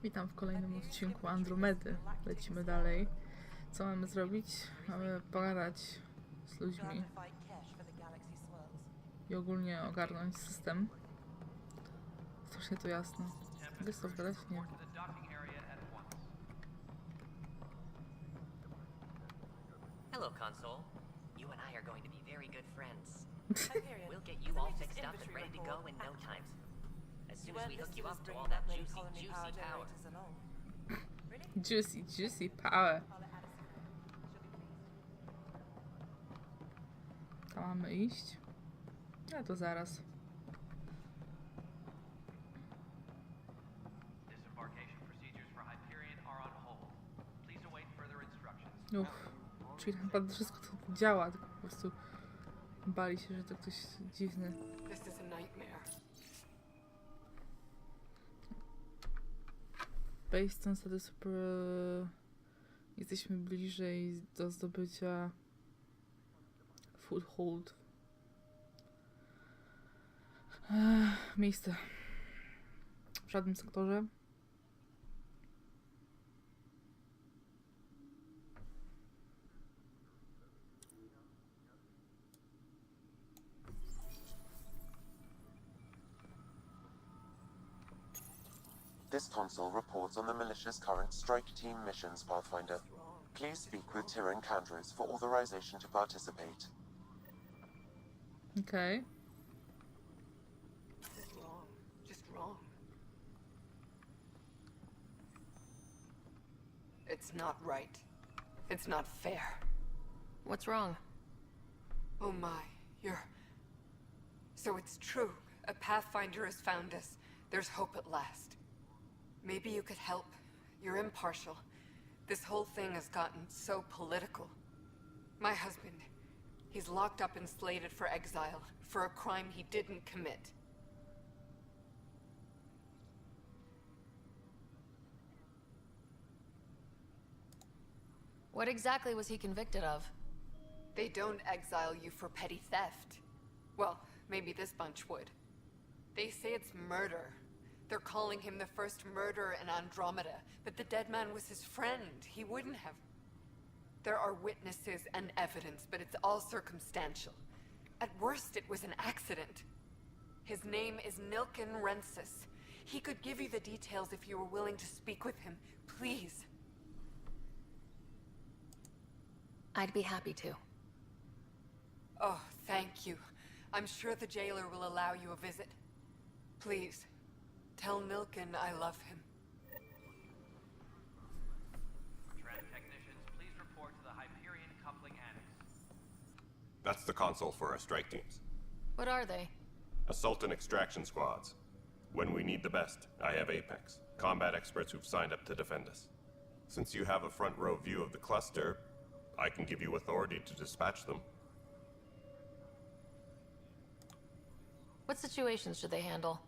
Witam w kolejnym odcinku Andromedy. Lecimy dalej. Co mamy zrobić? Mamy pogadać z ludźmi i ogólnie ogarnąć system. Strasznie to jasno. Jest to wgadać? Nie. Hello, console. You and I are going to be very good friends. We'll get you all fixed up and ready to go in no time. As soon as we hook you up to all that juicy power. Juicy power. Tam mamy iść? A to zaraz. Uff, czyli naprawdę wszystko to działa, tylko po prostu bali się, że to ktoś dziwny. Based on status jesteśmy bliżej do zdobycia foothold. Miejsce w żadnym sektorze. This console reports on the militia's current strike team missions, Pathfinder. Please speak with Tyrann Candrus for authorization to participate. Okay. Just wrong. It's not right. It's not fair. What's wrong? Oh my, So it's true. A Pathfinder has found us. There's hope at last. Maybe you could help. You're impartial. This whole thing has gotten so political. My husband, he's locked up and slated for exile for a crime he didn't commit. What exactly was he convicted of? They don't exile you for petty theft. Well, maybe this bunch would. They say it's murder. They're calling him the first murderer in Andromeda, but the dead man was his friend. He wouldn't have. There are witnesses and evidence, but it's all circumstantial. At worst, it was an accident. His name is Nilken Rensis. He could give you the details if you were willing to speak with him. Please. I'd be happy to. Oh, thank you. I'm sure the jailer will allow you a visit. Please. Tell Nilken I love him. Trend technicians, please report to the Hyperion Coupling Annex. That's the console for our strike teams. What are they? Assault and extraction squads. When we need the best, I have Apex, combat experts who've signed up to defend us. Since you have a front row view of the cluster, I can give you authority to dispatch them. What situations should they handle?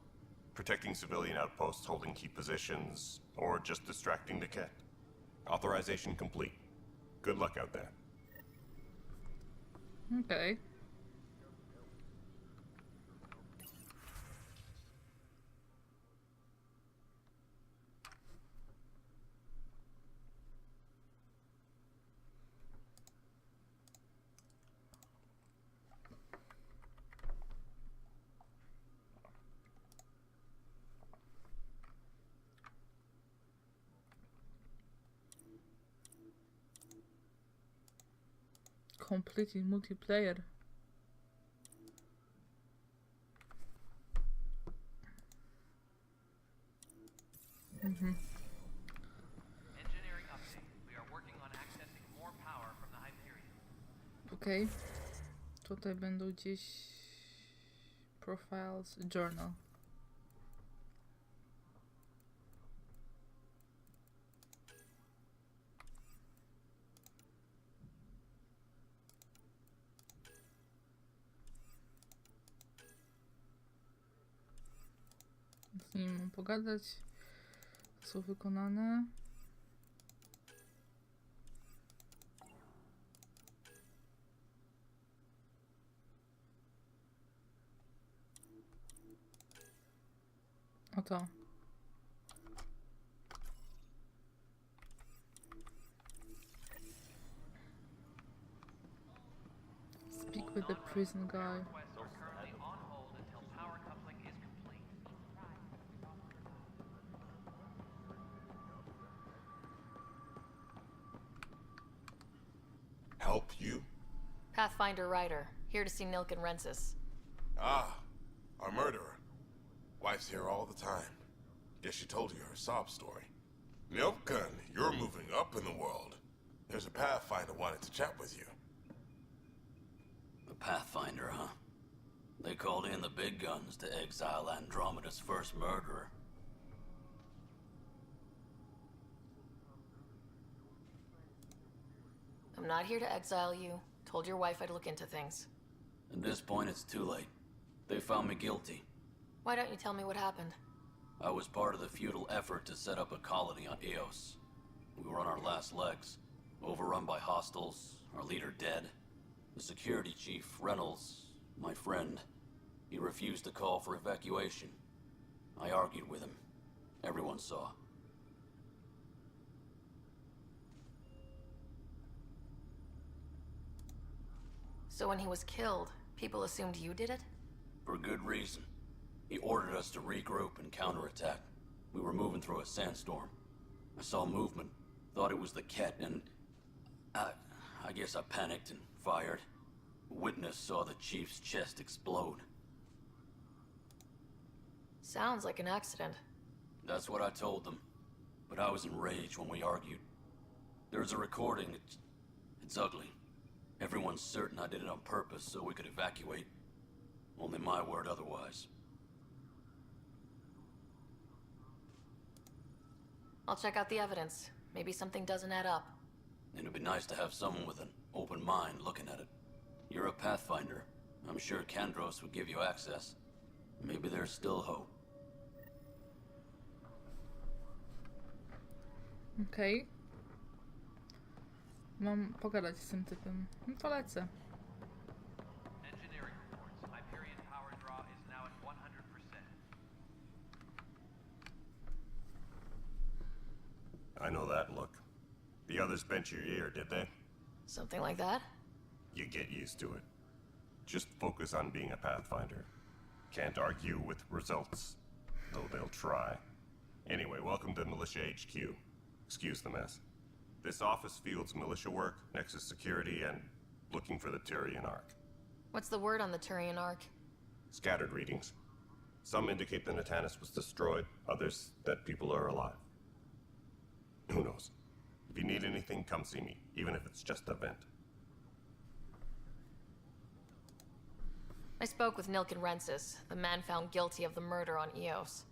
Protecting civilian outposts holding key positions, or just distracting the kit. Authorization complete. Good luck out there. Okay. Completely multiplayer. Engineering update. We are working on accessing more power from the Hyperion. Okej. Tutaj będą gdzieś profiles, journal. Z nim mam pogadać. Są wykonane. O to. Talk with the prison guy. Requests are currently on hold until power coupling is complete. Help you? Pathfinder Ryder, here to see Nilk and Rensis. Ah, our murderer. Wife's here all the time. Guess she told you her sob story. Nilkan, you're moving up in the world. There's a Pathfinder wanting to chat with you. The Pathfinder, huh? They called in the big guns to exile Andromeda's first murderer. I'm not here to exile you. Told your wife I'd look into things. At this point, it's too late. They found me guilty. Why don't you tell me what happened? I was part of the futile effort to set up a colony on Eos. We were on our last legs, overrun by hostiles, our leader dead. The security chief, Reynolds, my friend, he refused to call for evacuation. I argued with him. Everyone saw. So when he was killed, people assumed you did it? For good reason. He ordered us to regroup and counterattack. We were moving through a sandstorm. I saw movement, thought it was the Ket, and I guess I panicked and fired. A witness saw the chief's chest explode. Sounds like an accident. That's what I told them. But I was enraged when we argued. There's a recording. It's ugly. Everyone's certain I did it on purpose so we could evacuate. Only my word otherwise. I'll check out the evidence. Maybe something doesn't add up. It'd be nice to have someone with an open mind looking at it. You're a Pathfinder. I'm sure Kandros would give you access. Maybe there's still hope. Okej. Mam pogadać z tym typem. No to lecę. Engineering reports. Hyperion power draw is now at 100%. I know that look. The others bent your ear, did they? Something like that? You get used to it. Just focus on being a Pathfinder. Can't argue with results, though they'll try. Anyway, welcome to Militia HQ. Excuse the mess. This office fields militia work, Nexus security, and looking for the Turian Ark. What's the word on the Turian Ark? Scattered readings. Some indicate the Natanus was destroyed, others that people are alive. Who knows? If you need anything, come see me, even if it's just a vent. I spoke with Nilk and Rensis, the man found guilty of the murder on Eos.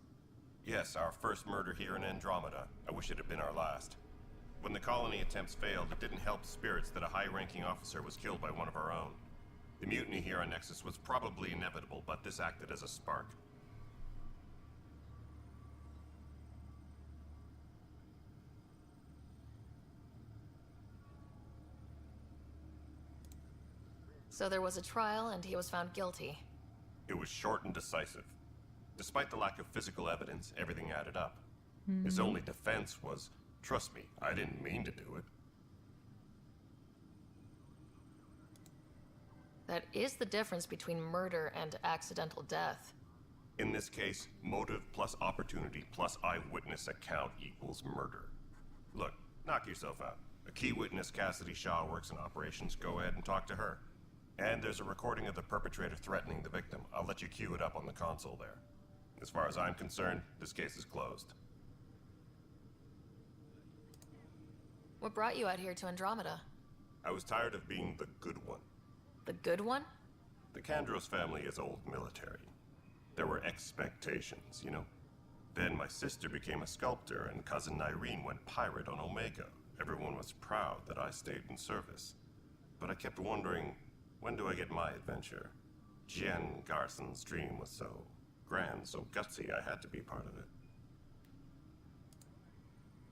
Yes, our first murder here in Andromeda. I wish it had been our last. When the colony attempts failed, it didn't help spirits that a high-ranking officer was killed by one of our own. The mutiny here on Nexus was probably inevitable, but this acted as a spark. So there was a trial and he was found guilty. It was short and decisive. Despite the lack of physical evidence, everything added up. His only defense was, trust me, I didn't mean to do it. That is the difference between murder and accidental death. In this case, motive plus opportunity plus eyewitness account equals murder. Look, knock yourself out. A key witness, Cassidy Shaw, works in operations. Go ahead and talk to her. And there's a recording of the perpetrator threatening the victim. I'll let you cue it up on the console there. As far as I'm concerned, this case is closed. What brought you out here to Andromeda? I was tired of being the good one. The good one? The Kandros family is old military. There were expectations, you know? Then my sister became a sculptor and cousin Irene went pirate on Omega. Everyone was proud that I stayed in service. But I kept wondering, when do I get my adventure? Jen Garson's dream was so grand, so gutsy, I had to be part of it.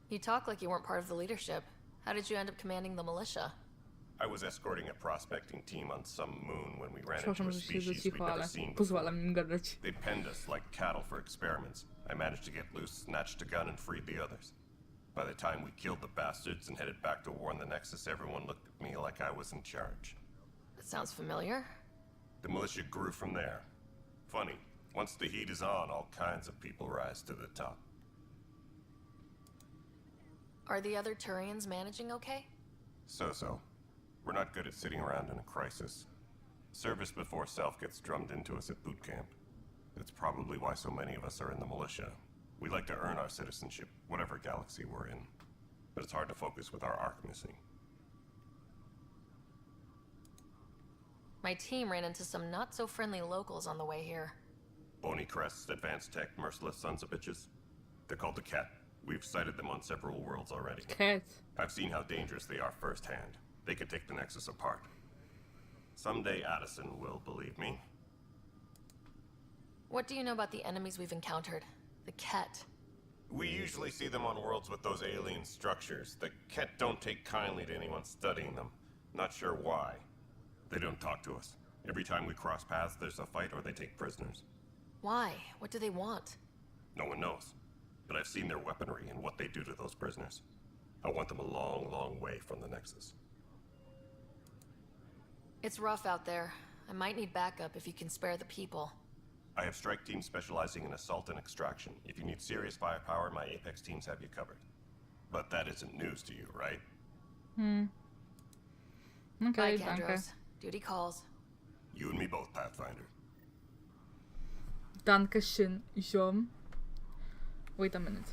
You talk like you weren't part of the leadership. How did you end up commanding the militia? I was escorting a prospecting team on some moon when we ran into Przepraszam, a że się species we'd cicho, never ale seen before. pozwalam im gadać. They penned us like cattle for experiments. I managed to get loose, snatched a gun, and freed the others. By the time we killed the bastards and headed back to war on the Nexus, everyone looked at me like I was in charge. Sounds familiar. The militia grew from there. Funny, once the heat is on, all kinds of people rise to the top. Are the other Turians managing okay? So-so. We're not good at sitting around in a crisis. Service before self gets drummed into us at boot camp. That's probably why so many of us are in the militia. We like to earn our citizenship, whatever galaxy we're in. But it's hard to focus with our arc missing. My team ran into some not-so-friendly locals on the way here. Bony crests, advanced tech, merciless sons of bitches. They're called the Cat. We've sighted them on several worlds already. Cat. I've seen how dangerous they are firsthand. They could take the Nexus apart. Someday Addison will believe me. What do you know about the enemies we've encountered? The Ket. We usually see them on worlds with those alien structures. The Ket don't take kindly to anyone studying them. Not sure why. They don't talk to us. Every time we cross paths, there's a fight or they take prisoners. Why? What do they want? No one knows. But I've seen their weaponry and what they do to those prisoners. I want them a long, long way from the Nexus. It's rough out there. I might need backup if you can spare the people. I have strike teams specializing in assault and extraction. If you need serious firepower, my Apex teams have you covered. But that isn't news to you, right? Okay, Bye, danke. Kandros. Duty calls. You and me both, Pathfinder. Danke schön, ziom. Wait a minute.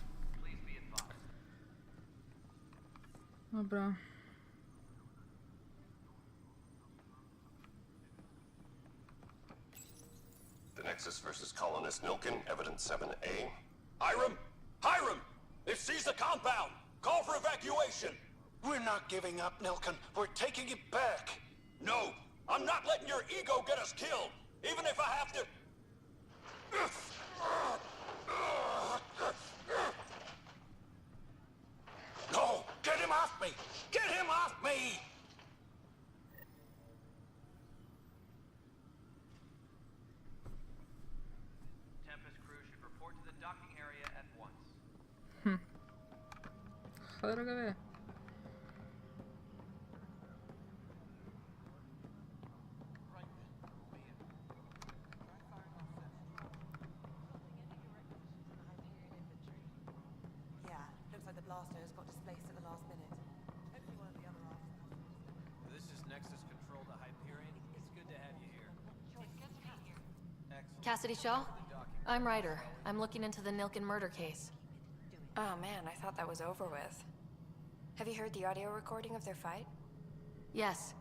Please be advised. Dobra. The Nexus versus Colonist Nilkin, Evidence 7A. Hiram! Hiram! They've seized the compound! Call for evacuation! We're not giving up, Nilkin. We're taking it back. No! I'm not letting your ego get us killed! Even if I have to... No! Get him off me! Get him off me! Tempest crew should report to the docking area at once. Cholera go wie. Yeah, looks like the blaster has got displaced at the last minute. Hopefully one of the other artifacts. This is Nexus Control to Hyperion. It's good to have you here. Excellent. Cassidy Shaw? I'm Ryder. I'm looking into the Nilkin murder case. Oh man, I thought that was over with. Have you heard the audio recording of their fight? Yes.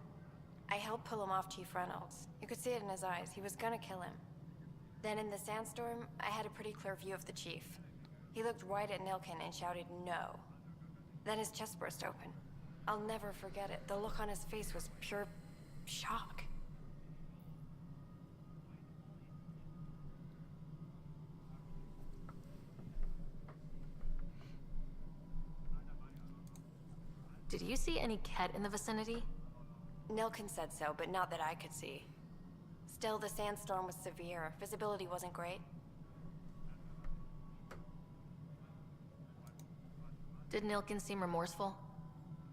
I helped pull him off Chief Reynolds. You could see it in his eyes. He was gonna kill him. Then in the sandstorm, I had a pretty clear view of the Chief. He looked right at Nilkin and shouted no. Then his chest burst open. I'll never forget it. The look on his face was pure shock. Did you see any Ket in the vicinity? Nilkin said so, but not that I could see. Still, the sandstorm was severe. Visibility wasn't great. Did Nilkin seem remorseful?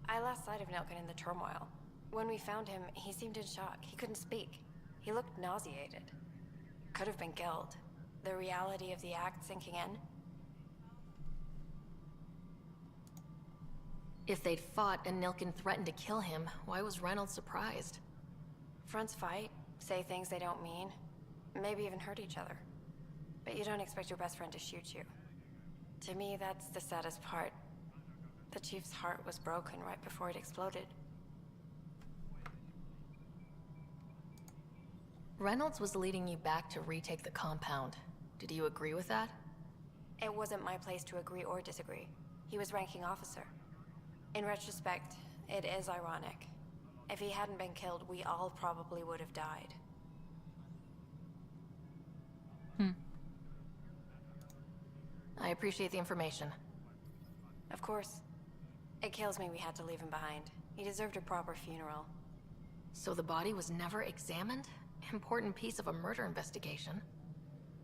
I lost sight of Nilkin in the turmoil. When we found him, he seemed in shock. He couldn't speak. He looked nauseated. Could have been killed. The reality of the act sinking in. If they'd fought and Nilkin threatened to kill him, why was Reynolds surprised? Fronts fight, say things they don't mean, maybe even hurt each other. But you don't expect your best friend to shoot you. To me, that's the saddest part. The Chief's heart was broken right before it exploded. Reynolds was leading you back to retake the compound. Did you agree with that? It wasn't my place to agree or disagree. He was ranking officer. In retrospect, it is ironic. If he hadn't been killed, we all probably would have died. I appreciate the information. Of course. It kills me we had to leave him behind. He deserved a proper funeral. So the body was never examined? Important piece of a murder investigation.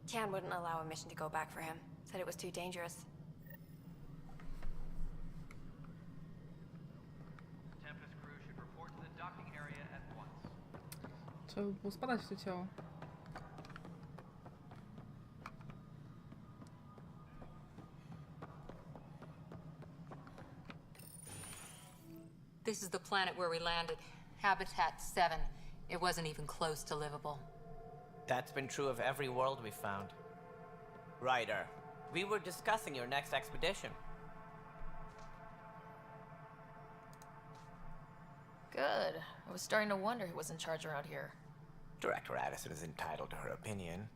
Tian wouldn't allow a mission to go back for him. Said it was too dangerous. Tempest crew should report to the docking area at once. Trzeba by było spadać to ciało. This is the planet where we landed. Habitat 7. It wasn't even close to livable. That's been true of every world we've found. Ryder, we were discussing your next expedition. Good. I was starting to wonder who was in charge around here. Director Addison is entitled to her opinion,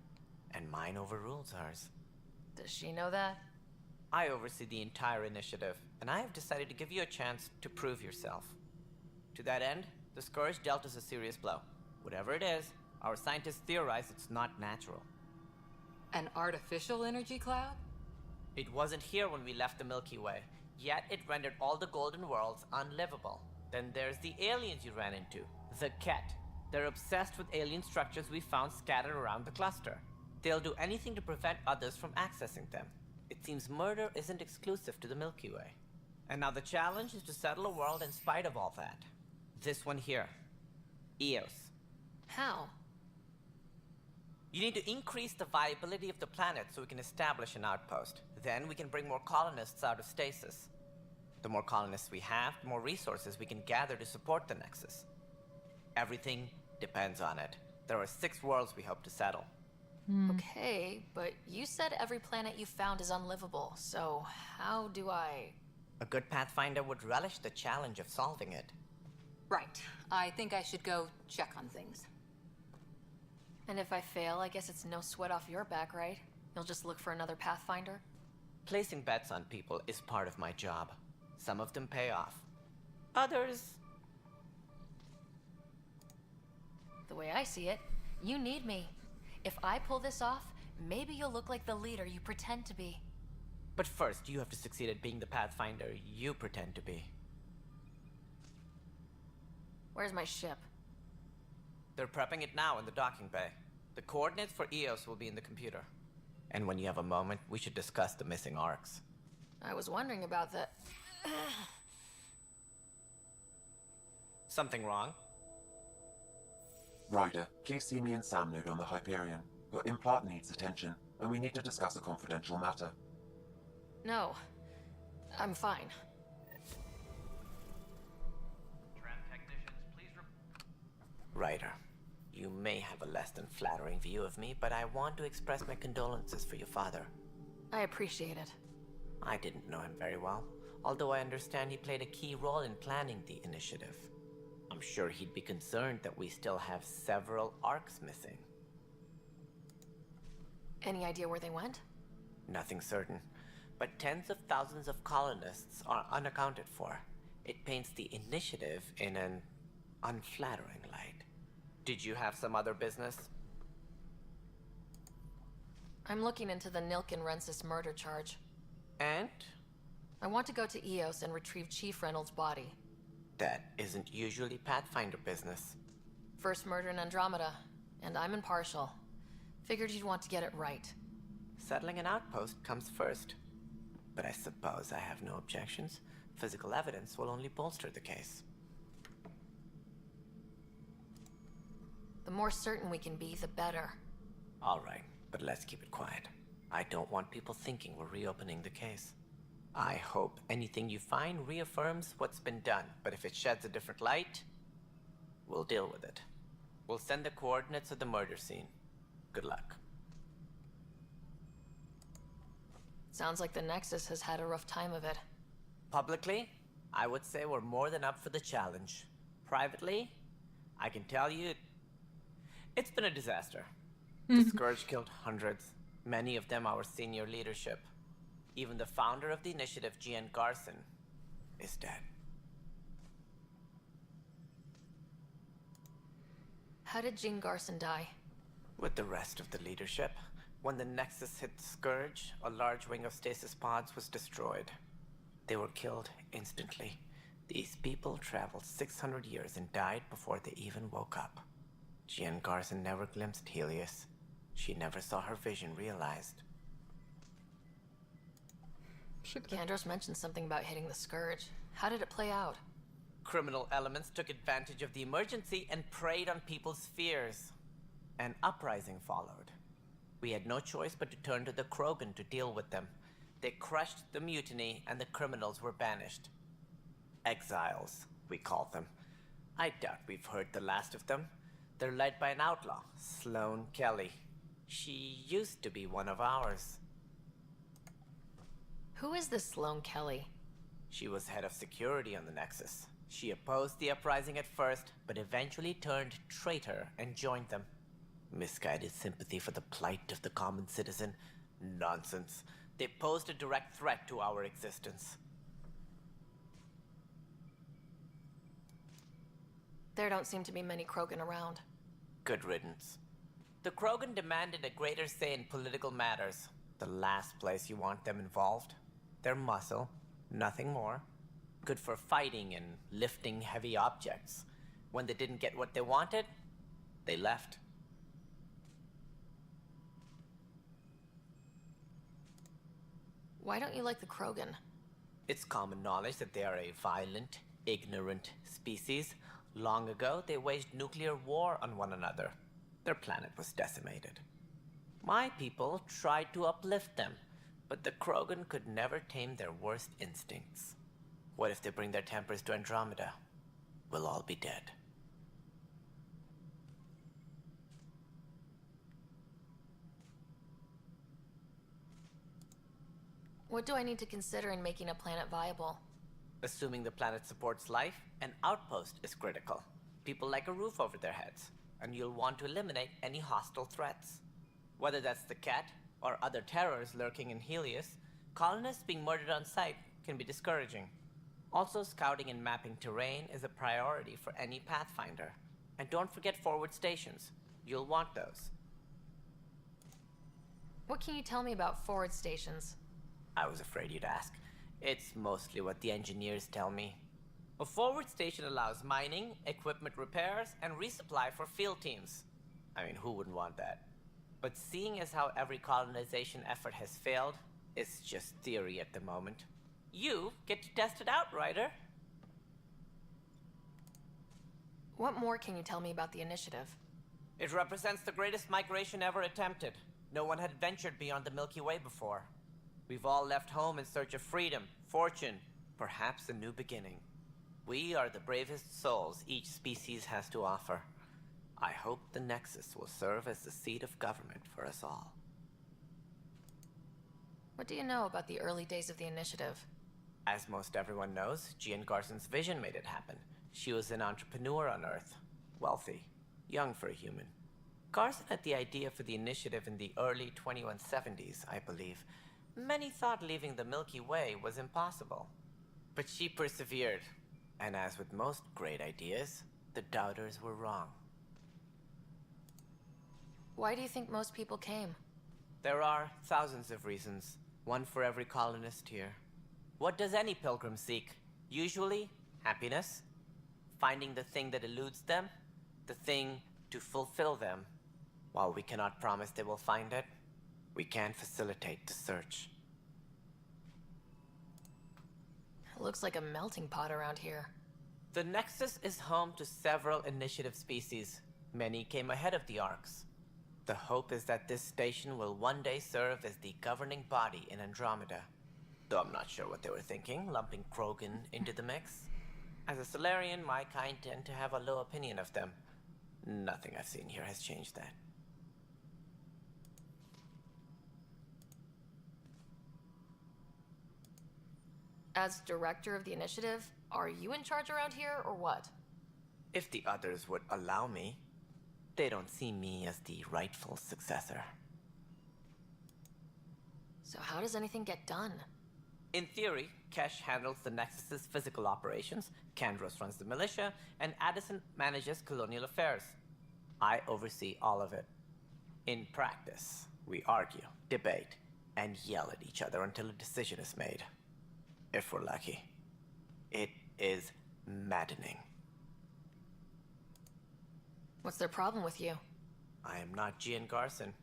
and mine overrules hers. Does she know that? I oversee the entire initiative, and I have decided to give you a chance to prove yourself. To that end, the Scourge dealt us a serious blow. Whatever it is, our scientists theorize it's not natural. An artificial energy cloud? It wasn't here when we left the Milky Way, yet it rendered all the Golden Worlds unlivable. Then there's the aliens you ran into, the Ket. They're obsessed with alien structures we found scattered around the cluster. They'll do anything to prevent others from accessing them. It seems murder isn't exclusive to the Milky Way. And now the challenge is to settle a world in spite of all that. This one here. Eos. How? You need to increase the viability of the planet so we can establish an outpost. Then we can bring more colonists out of stasis. The more colonists we have, the more resources we can gather to support the Nexus. Everything depends on it. There are 6 worlds we hope to settle. Okay, but you said every planet you found is unlivable, so how do I... A good Pathfinder would relish the challenge of solving it. Right. I think I should go check on things. And if I fail, I guess it's no sweat off your back, right? You'll just look for another Pathfinder? Placing bets on people is part of my job. Some of them pay off. Others... The way I see it, you need me. If I pull this off, maybe you'll look like the leader you pretend to be. But first, you have to succeed at being the Pathfinder you pretend to be. Where's my ship? They're prepping it now in the docking bay. The coordinates for Eos will be in the computer. And when you have a moment, we should discuss the missing arcs. I was wondering about that. Something wrong? Ryder, please see me and Sam Node on the Hyperion. Your implant needs attention, and we need to discuss a confidential matter. No. I'm fine. Ryder, you may have a less than flattering view of me, but I want to express my condolences for your father. I appreciate it. I didn't know him very well, although I understand he played a key role in planning the initiative. I'm sure he'd be concerned that we still have several arcs missing. Any idea where they went? Nothing certain, but tens of thousands of colonists are unaccounted for. It paints the initiative in an unflattering light. Did you have some other business? I'm looking into the Nilken Rensis murder charge. And? I want to go to Eos and retrieve Chief Reynolds' body. That isn't usually Pathfinder business. First murder in Andromeda, and I'm impartial. Figured you'd want to get it right. Settling an outpost comes first. But I suppose I have no objections. Physical evidence will only bolster the case. The more certain we can be, the better. All right, but let's keep it quiet. I don't want people thinking we're reopening the case. I hope anything you find reaffirms what's been done, but if it sheds a different light, we'll deal with it. We'll send the coordinates of the murder scene. Good luck. Sounds like the Nexus has had a rough time of it. Publicly, I would say we're more than up for the challenge. Privately, I can tell you, it's been a disaster. The Scourge killed hundreds, many of them our senior leadership. Even the founder of the initiative, Gian Garson, is dead. How did Jean Garson die? With the rest of the leadership, when the Nexus hit the Scourge, a large wing of stasis pods was destroyed. They were killed instantly. These people traveled 600 years and died before they even woke up. Jean Garson never glimpsed Helios. She never saw her vision realized. Kandros mentioned something about hitting the Scourge. How did it play out? Criminal elements took advantage of the emergency and preyed on people's fears. An uprising followed. We had no choice but to turn to the Krogan to deal with them. They crushed the mutiny and the criminals were banished. Exiles, we call them. I doubt we've heard the last of them. They're led by an outlaw, Sloane Kelly. She used to be one of ours. Who is this Sloane Kelly? She was head of security on the Nexus. She opposed the uprising at first, but eventually turned traitor and joined them. Misguided sympathy for the plight of the common citizen? Nonsense. They posed a direct threat to our existence. There don't seem to be many Krogan around. Good riddance. The Krogan demanded a greater say in political matters. The last place you want them involved. Their muscle, nothing more. Good for fighting and lifting heavy objects. When they didn't get what they wanted, they left. Why don't you like the Krogan? It's common knowledge that they are a violent, ignorant species. Long ago, they waged nuclear war on one another. Their planet was decimated. My people tried to uplift them, but the Krogan could never tame their worst instincts. What if they bring their tempers to Andromeda? We'll all be dead. What do I need to consider in making a planet viable? Assuming the planet supports life, an outpost is critical. People like a roof over their heads, and you'll want to eliminate any hostile threats. Whether that's the cat or other terrors lurking in Helios, colonists being murdered on sight can be discouraging. Also, scouting and mapping terrain is a priority for any Pathfinder. And don't forget forward stations. You'll want those. What can you tell me about forward stations? I was afraid you'd ask. It's mostly what the engineers tell me. A forward station allows mining, equipment repairs, and resupply for field teams. I mean, who wouldn't want that? But seeing as how every colonization effort has failed, it's just theory at the moment. You get to test it out, Ryder. What more can you tell me about the initiative? It represents the greatest migration ever attempted. No one had ventured beyond the Milky Way before. We've all left home in search of freedom, fortune, perhaps a new beginning. We are the bravest souls each species has to offer. I hope the Nexus will serve as the seat of government for us all. What do you know about the early days of the initiative? As most everyone knows, Jean Garson's vision made it happen. She was an entrepreneur on Earth. Wealthy. Young for a human. Garson had the idea for the initiative in the early 2170s, I believe. Many thought leaving the Milky Way was impossible. But she persevered. And as with most great ideas, the doubters were wrong. Why do you think most people came? There are thousands of reasons, one for every colonist here. What does any pilgrim seek? Usually, happiness. Finding the thing that eludes them, the thing to fulfill them. While we cannot promise they will find it, we can facilitate the search. It looks like a melting pot around here. The Nexus is home to several initiative species. Many came ahead of the Arks. The hope is that this station will one day serve as the governing body in Andromeda. Though I'm not sure what they were thinking, lumping Krogan into the mix. As a Solarian, my kind tend to have a low opinion of them. Nothing I've seen here has changed that. As director of the initiative, are you in charge around here, or what? If the others would allow me, they don't see me as the rightful successor. So how does anything get done? In theory, Kesh handles the Nexus's physical operations, Kandros runs the militia, and Addison manages colonial affairs. I oversee all of it. In practice, we argue, debate, and yell at each other until a decision is made. If we're lucky. It is maddening. What's their problem with you? I am not Gian Garson.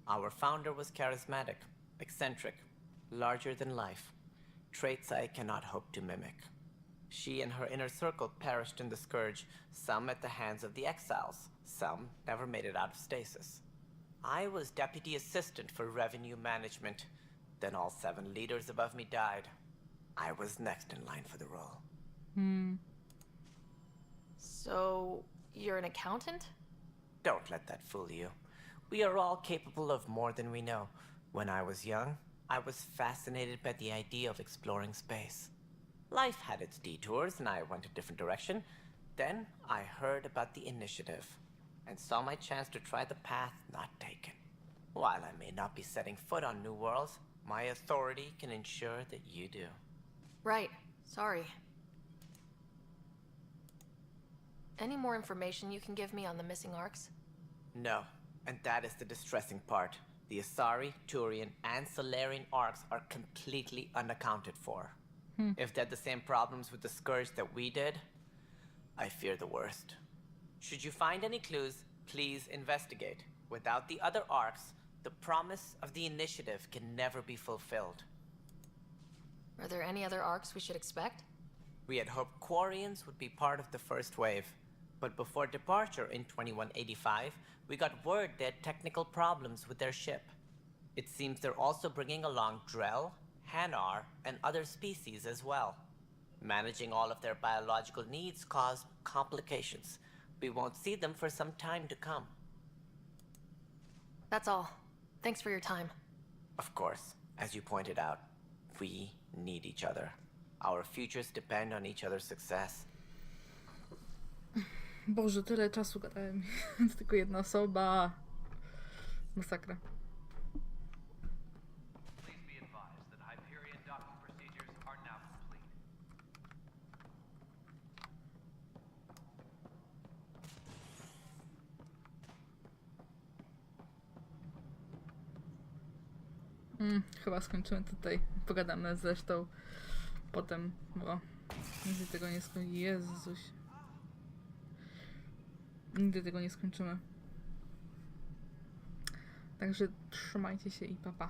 Our founder was charismatic, eccentric, larger than life. Traits I cannot hope to mimic. She and her inner circle perished in the Scourge, some at the hands of the exiles, some never made it out of stasis. I was deputy assistant for revenue management. Then all 7 leaders above me died. I was next in line for the role. So, you're an accountant? Don't let that fool you. We are all capable of more than we know. When I was young, I was fascinated by the idea of exploring space. Life had its detours, and I went a different direction. Then I heard about the initiative, and saw my chance to try the path not taken. While I may not be setting foot on new worlds, my authority can ensure that you do. Right. Sorry. Any more information you can give me on the missing arcs? No, and that is the distressing part. The Asari, Turian, and Solarian arcs are completely unaccounted for. If they had the same problems with the Scourge that we did, I fear the worst. Should you find any clues, please investigate. Without the other arcs, the promise of the initiative can never be fulfilled. Are there any other arcs we should expect? We had hoped Quarians would be part of the first wave, but before departure in 2185, we got word they had technical problems with their ship. It seems they're also bringing along Drell, Hanar, and other species as well. Managing all of their biological needs caused complications. We won't see them for some time to come. That's all. Thanks for your time. Of course, as you pointed out, we need each other. Our futures depend on each other's success. Boże, tyle czasu gadałem. To tylko jedna osoba. Masakra. Please be advised that Hyperion docking procedures are now complete. Chyba skończymy tutaj. Pogadamy zresztą potem, bo nigdy tego nie skończymy. Jezuś. Nigdy tego nie skończymy. Także trzymajcie się i pa pa.